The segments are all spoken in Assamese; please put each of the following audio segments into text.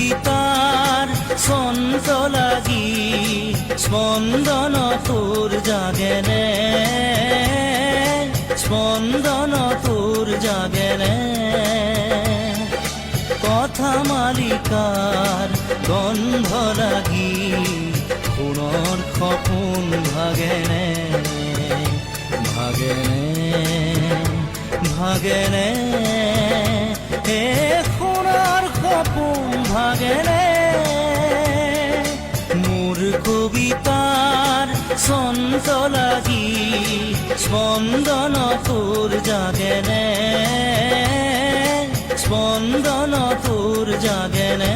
কবিতাৰ ছন্দ লাগি স্পন্দন তোৰ জাগেনে, স্পন্দন তোৰ জাগেনে। কথা মালিকাৰ গন্ধ লাগি পুনৰ সপোন ভাগেনে, ভাগেনে, ভাগেনে। এ সোণাৰ সপোন ভাগেনে। মোৰ কবিতাৰ ছন্দ লাগি স্পন্দন তোৰ জাগেনে, স্পন্দন তোৰ জাগেনে।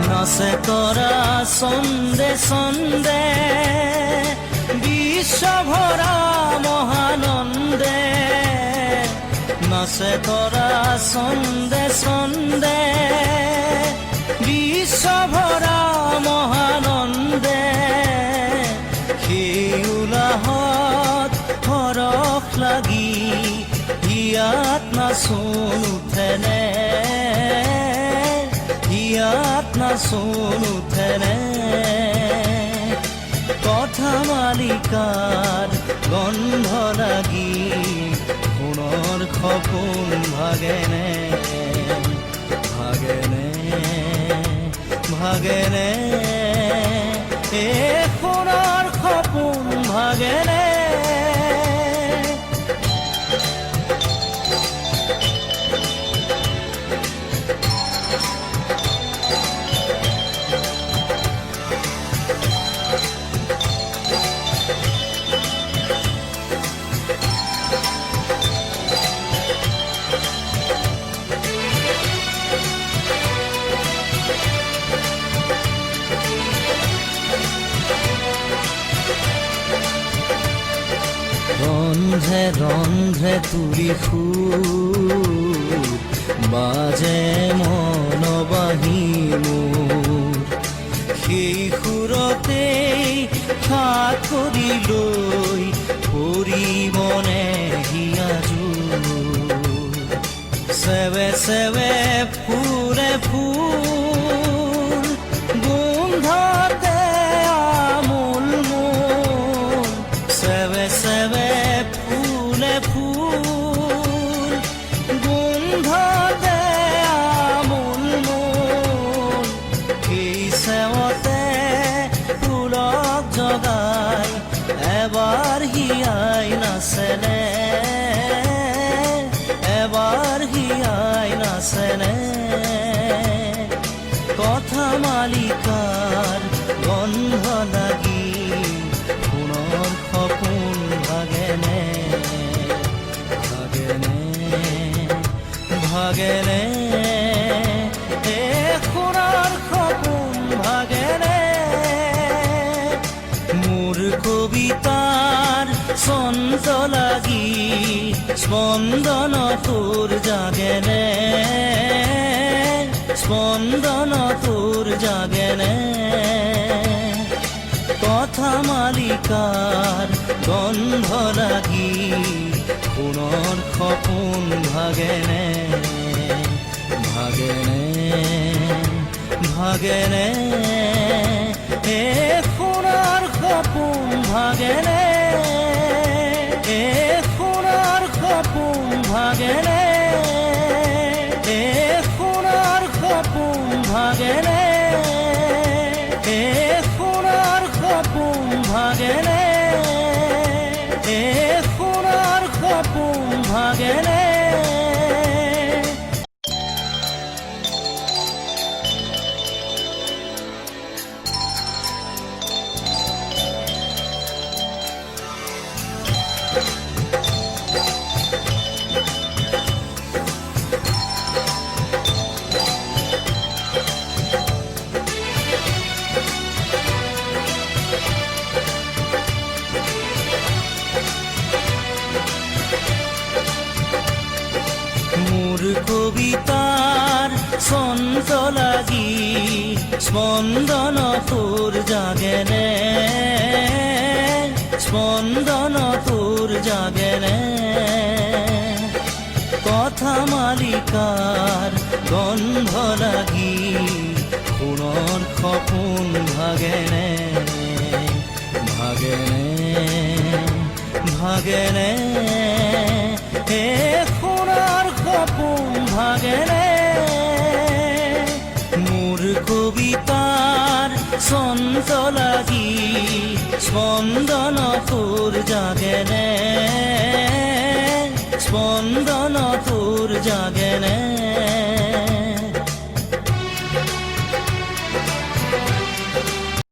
নাচে তৰা ছন্দে ছন্দে বিশ্বভৰা মহানন্দে, নাচে তৰা ছন্দে ছন্দে বিশ্বভৰা মহানন্দে। সেই উলাহত হৰখ লাগি হিয়াত নাচোন উঠেনে, হিয়াত নাচোন উঠেনে। কথা মালিকাৰ গন্ধ লাগি পুনৰ সপোন ভাগেনে, ভাগেনে, ভাগেনে। এ সোণাৰ সপোন ভাগেনে। ৰন্ধে ৰন্ধে তুলি সুৰ বাজে মন বাহি মোৰ, সেই সুৰতেই হাত কৰি লৈ পৰিবনে হিয়াজোৰ। চেৱে চেৱে ফুলে ফুল গোন্ধতে আমোল মোল, চেৱে চেৱে ফুলে ফুল গোন্ধতে আমোল মোল। সেই চেৱতে ফুলক জগাই এবাৰ হিয়াই নাচেনে, এবাৰ হিয়াই নাচেনে। কথা মালিকাৰ গন্ধ লাগি পুনৰ সপোন ভাগেনে, ভাগেনে, ভাগেনে। এ সোণাৰ সপোন ভাগেনে। মোৰ কবিতাৰ ছন্দ লাগি স্পন্দন তোৰ জাগেনে, স্পন্দন তোৰ জাগেনে। কথা মালিকাৰ গন্ধ লাগি পুনৰ সপোন ভাগেনে, ভাগেনে, ভাগেনে। এ সোণাৰ সপোন ভাগেনে, এ সোণাৰ সপোন ভাগেনে, এ সোণাৰ সপোন ভাগেনে, এ সোণাৰ সপোন ভাগেনে, এ সোণাৰ মোৰ কবিতাৰ ছন্দ লাগি স্পন্দন তোৰ জাগেনে, স্পন্দন তোৰ জাগেনে। কথা মালিকাৰ গন্ধ লাগি সোণৰ সপোন ভাগেনে, ভাগেনে, ভাগেনে। এ সোণৰ সপোন ভাগেনে। মোৰ কবিতাৰ ছন্দ লাগি স্পন্দন তোৰ জাগেনে, স্পন্দন তোৰ জাগে।